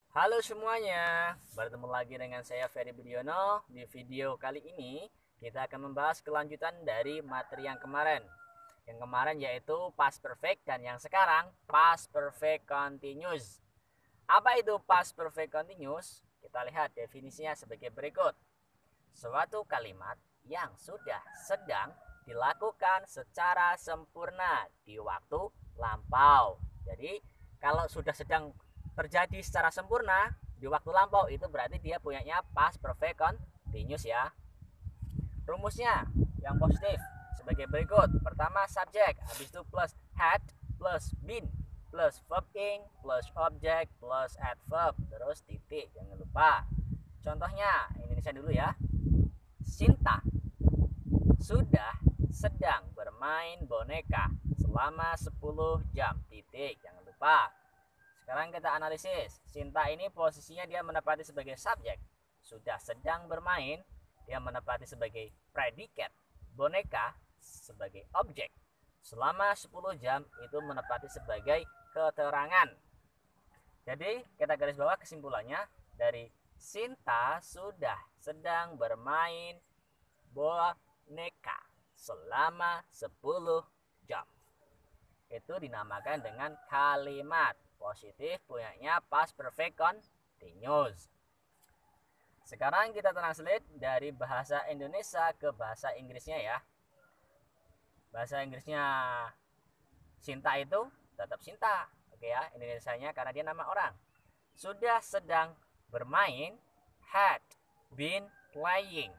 Halo semuanya, bertemu lagi dengan saya Ferry Budiono. Di video kali ini kita akan membahas kelanjutan dari materi yang kemarin. Yang kemarin yaitu past perfect dan yang sekarang past perfect continuous. Apa itu past perfect continuous? Kita lihat definisinya sebagai berikut. Suatu kalimat yang sudah sedang dilakukan secara sempurna di waktu lampau. Jadi kalau sudah sedang terjadi secara sempurna di waktu lampau itu berarti dia punyanya past perfect continuous ya. Rumusnya yang positif sebagai berikut. Pertama subjek, habis itu plus had plus been plus verb ing plus object plus adverb terus titik, jangan lupa. Contohnya Indonesia dulu ya. Sinta sudah sedang bermain boneka selama 10 jam titik, jangan lupa. Sekarang kita analisis. Sinta ini posisinya dia menempati sebagai subjek. Sudah sedang bermain, dia menempati sebagai predikat. Boneka sebagai objek. Selama 10 jam itu menempati sebagai keterangan. Jadi kita garis bawah kesimpulannya dari Sinta sudah sedang bermain boneka selama 10 jam. Itu dinamakan dengan kalimat positif punyanya past perfect continuous. Sekarang kita translate dari bahasa Indonesia ke bahasa Inggrisnya ya. Bahasa Inggrisnya Sinta itu tetap Sinta. Oke ya, Indonesianya karena dia nama orang. Sudah sedang bermain, had been playing.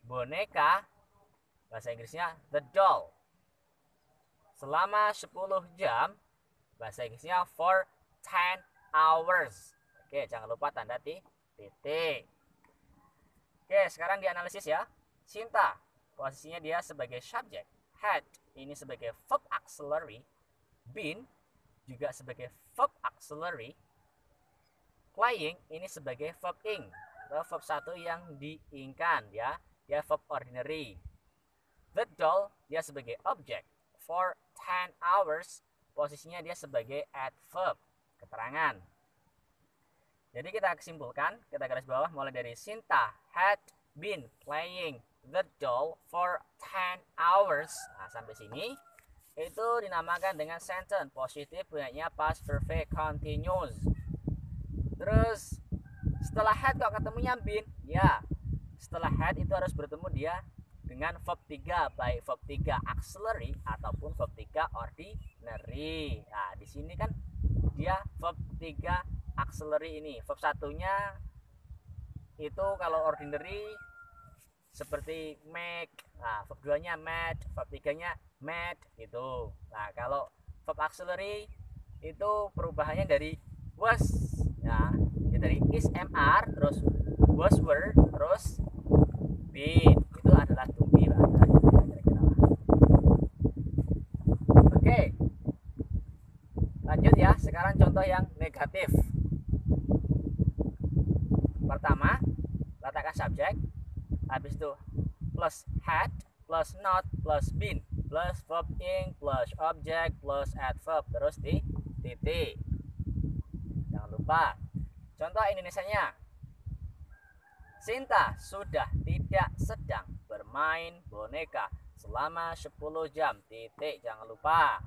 Boneka bahasa Inggrisnya the doll. Selama 10 jam bahasa Inggrisnya for 10 hours. Oke, jangan lupa tanda titik. Oke, sekarang dianalisis ya. Sinta, posisinya dia sebagai subjek. Had, ini sebagai verb auxiliary. Been, juga sebagai verb auxiliary. Playing, ini sebagai verb ing. Verb satu yang diingkan ya. Dia verb ordinary. The doll, dia sebagai objek. For 10 hours, posisinya dia sebagai adverb, keterangan. Jadi kita kesimpulkan, kita garis bawah mulai dari Sinta had been playing the doll for 10 hours. Nah, sampai sini itu dinamakan dengan sentence positif punyanya past perfect continuous. Terus setelah had kok ketemunya been? Ya, setelah had itu harus bertemu dia dengan verb 3, baik verb 3 auxiliary ataupun verb 3 ordinary. Nah, di sini kan dia verb 3 auxiliary ini. Verb satunya itu kalau ordinary seperti make. Nah, verb 2-nya made, verb 3-nya made gitu. Nah, kalau verb auxiliary itu perubahannya dari was ya, dari is mr terus was were terus been. Itu adalah to be kira-kira. Oke, lanjut ya. Sekarang contoh yang negatif. Pertama, letakkan subjek, habis itu plus had plus not plus been plus verb ing plus object plus adverb terus di titik. Jangan lupa. Contoh Indonesianya. Sinta sudah tidak sedang bermain boneka selama 10 jam titik, jangan lupa.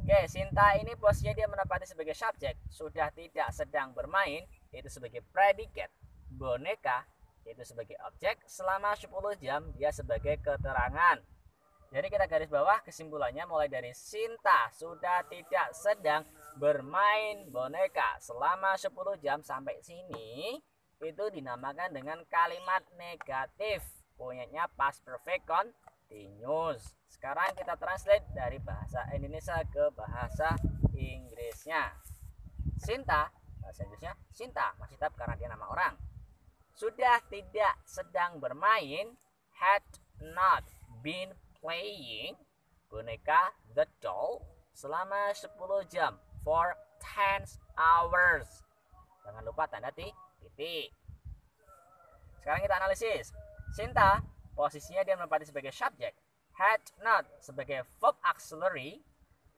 Oke, Sinta ini posisinya dia menempati sebagai subjek. Sudah tidak sedang bermain itu sebagai predikat. Boneka itu sebagai objek. Selama 10 jam dia sebagai keterangan. Jadi kita garis bawah kesimpulannya mulai dari Sinta sudah tidak sedang bermain boneka selama 10 jam sampai sini itu dinamakan dengan kalimat negatif punyanya past perfect continuous. Sekarang kita translate dari bahasa Indonesia ke bahasa Inggrisnya. Sinta, bahasa Inggrisnya Sinta, masih tetap karena dia nama orang. Sudah tidak sedang bermain, had not been playing boneka the doll selama 10 jam for 10 hours. Jangan lupa tanda titik. Sekarang kita analisis. Sinta posisinya dia menempati sebagai subjek. Had not sebagai verb auxiliary.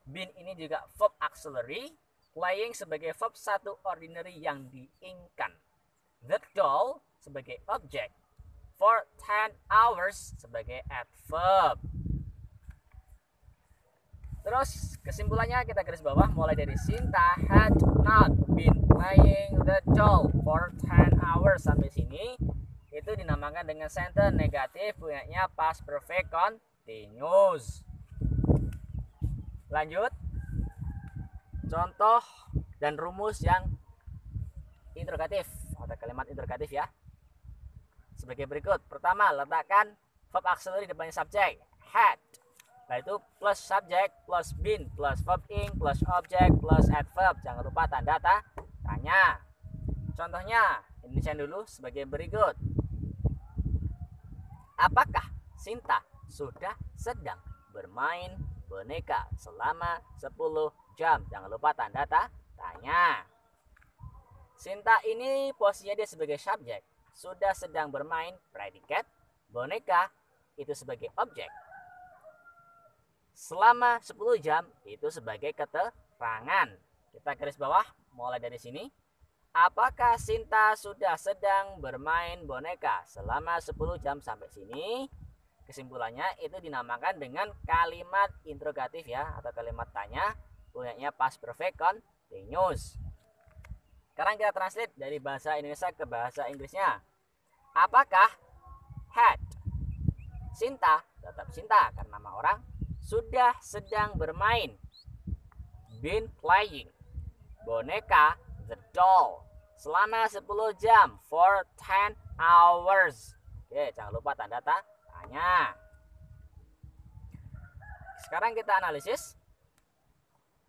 Been ini juga verb auxiliary. Playing sebagai verb 1 ordinary yang diingkan. The doll sebagai objek. For 10 hours sebagai adverb. Terus kesimpulannya kita garis bawah mulai dari Sinta had not been playing the doll for 10 hours sampai sini itu dinamakan dengan sentence negatif punyanya past perfect continuous. Lanjut. Contoh dan rumus yang interrogatif atau kalimat interrogatif ya. Sebagai berikut. Pertama, letakkan verb auxiliary di depannya subjek had. Nah itu plus subject, plus been, plus verb ing, plus object, plus adverb. Jangan lupa tanda tanya. Contohnya, Indonesia dulu sebagai berikut. Apakah Sinta sudah sedang bermain boneka selama 10 jam? Jangan lupa tanda tanya. Sinta ini posisinya dia sebagai subjek. Sudah sedang bermain predikat. Boneka itu sebagai objek. Selama 10 jam itu sebagai keterangan. Kita garis bawah mulai dari sini. Apakah Sinta sudah sedang bermain boneka selama 10 jam sampai sini? Kesimpulannya itu dinamakan dengan kalimat interrogatif ya atau kalimat tanya punyanya past perfect continuous. Sekarang kita translate dari bahasa Indonesia ke bahasa Inggrisnya. Apakah had Sinta, tetap Sinta karena nama orang, sudah sedang bermain been playing boneka the doll selama 10 jam for 10 hours. Oke, jangan lupa tanda tanya. Sekarang kita analisis.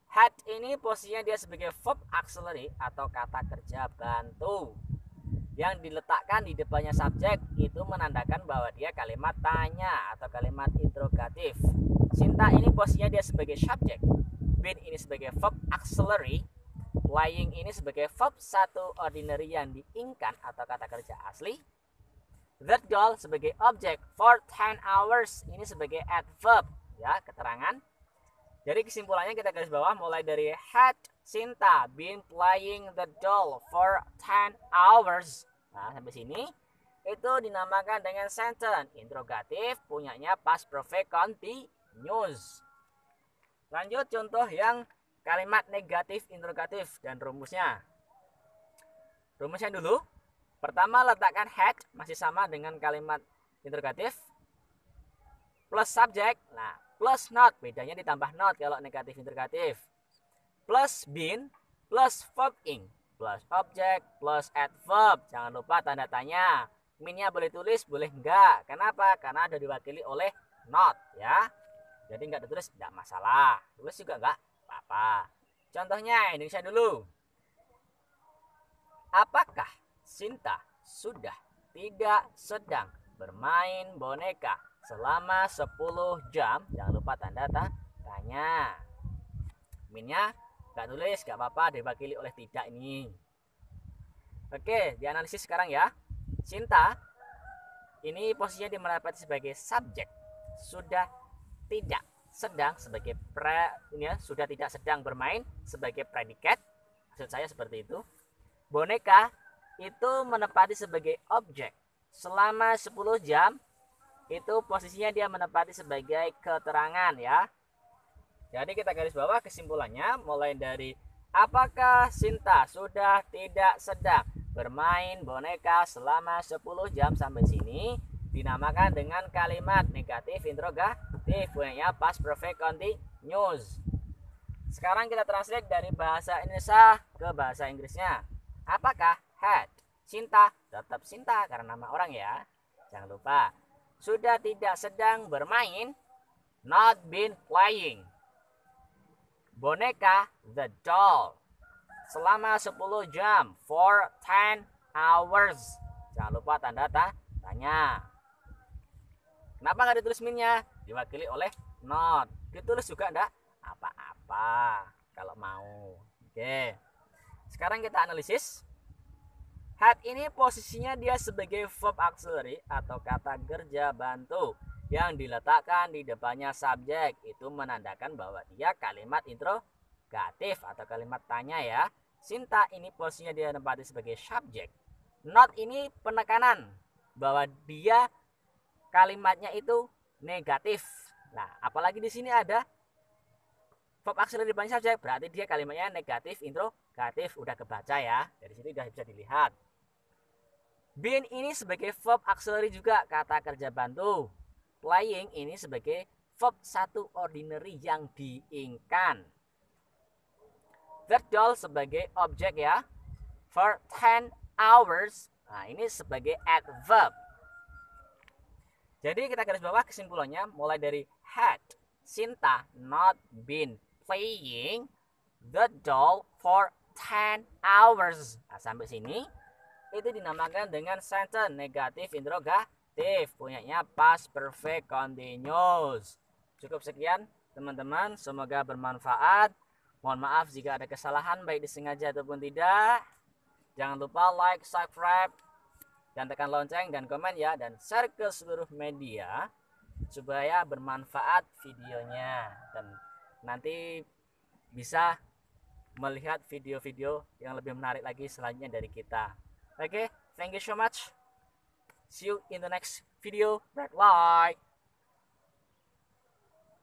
Had ini posisinya dia sebagai verb auxiliary atau kata kerja bantu yang diletakkan di depannya subjek itu menandakan bahwa dia kalimat tanya atau kalimat interrogatif. Sinta ini posisinya dia sebagai subjek, been ini sebagai verb auxiliary, playing ini sebagai verb 1 ordinary yang diingkan atau kata kerja asli, that doll sebagai objek, for 10 hours ini sebagai adverb ya, keterangan. Jadi kesimpulannya kita garis bawah mulai dari had Sinta been playing the doll for 10 hours. Nah, sampai sini itu dinamakan dengan sentence interrogatif punyanya past perfect continuous. Lanjut contoh yang kalimat negatif interrogatif dan rumusnya. Rumusnya dulu. Pertama letakkan had masih sama dengan kalimat interrogatif plus subject. Nah, plus not bedanya ditambah not kalau negatif interrogatif. Plus been plus verb ing plus object plus adverb. Jangan lupa tanda tanya. Minnya boleh tulis, boleh enggak. Kenapa? Karena ada diwakili oleh not ya. Jadi enggak ditulis enggak masalah. Tulis juga enggak apa-apa. Contohnya Indonesia dulu. Apakah Sinta sudah tidak sedang bermain boneka selama 10 jam? Jangan lupa tanda tanya. Minnya nggak tulis nggak apa-apa, diwakili oleh tidak ini. Oke, dianalisis sekarang ya. Sinta ini posisinya mendapat sebagai subjek, sudah tidak sedang sebagai sudah tidak sedang bermain sebagai predikat, maksud saya seperti itu. Boneka itu menempati sebagai objek. Selama 10 jam itu posisinya dia menempati sebagai keterangan ya. Jadi kita garis bawah kesimpulannya mulai dari apakah Sinta sudah tidak sedang bermain boneka selama 10 jam sampai sini dinamakan dengan kalimat negatif interrogatif punyanya past perfect continuous. Sekarang kita translate dari bahasa Indonesia ke bahasa Inggrisnya. Apakah had Sinta, tetap Sinta karena nama orang ya. Jangan lupa. Sudah tidak sedang bermain, not been playing boneka the doll selama 10 jam for 10 hours. Jangan lupa tanda tanya. Kenapa nggak ditulis minnya? Diwakili oleh not. Ditulis juga enggak apa-apa kalau mau. Oke. Sekarang kita analisis. Had ini posisinya dia sebagai verb auxiliary atau kata kerja bantu yang diletakkan di depannya subjek, itu menandakan bahwa dia kalimat interrogatif atau kalimat tanya ya. Sinta ini posisinya dia menempati sebagai subjek. Not ini penekanan bahwa dia kalimatnya itu negatif. Nah, apalagi di sini ada verb auxiliary depan subjek, berarti dia kalimatnya negatif interrogatif. Udah kebaca ya. Dari sini udah bisa dilihat. Been ini sebagai verb auxiliary juga, kata kerja bantu. Playing ini sebagai verb satu ordinary yang diingkan. That doll sebagai objek ya. For 10 hours. Nah, ini sebagai adverb. Jadi kita garis bawah kesimpulannya mulai dari had Sinta not been playing the doll for 10 hours. Nah, sampai sini itu dinamakan dengan sentence negatif interrogatif. Punyanya past perfect continuous. Cukup sekian teman-teman, semoga bermanfaat. Mohon maaf jika ada kesalahan baik disengaja ataupun tidak. Jangan lupa like, subscribe, dan tekan lonceng dan komen ya, dan share ke seluruh media supaya bermanfaat videonya dan nanti bisa melihat video-video yang lebih menarik lagi selanjutnya dari kita. Oke, thank you so much. See you in the next video. Bye.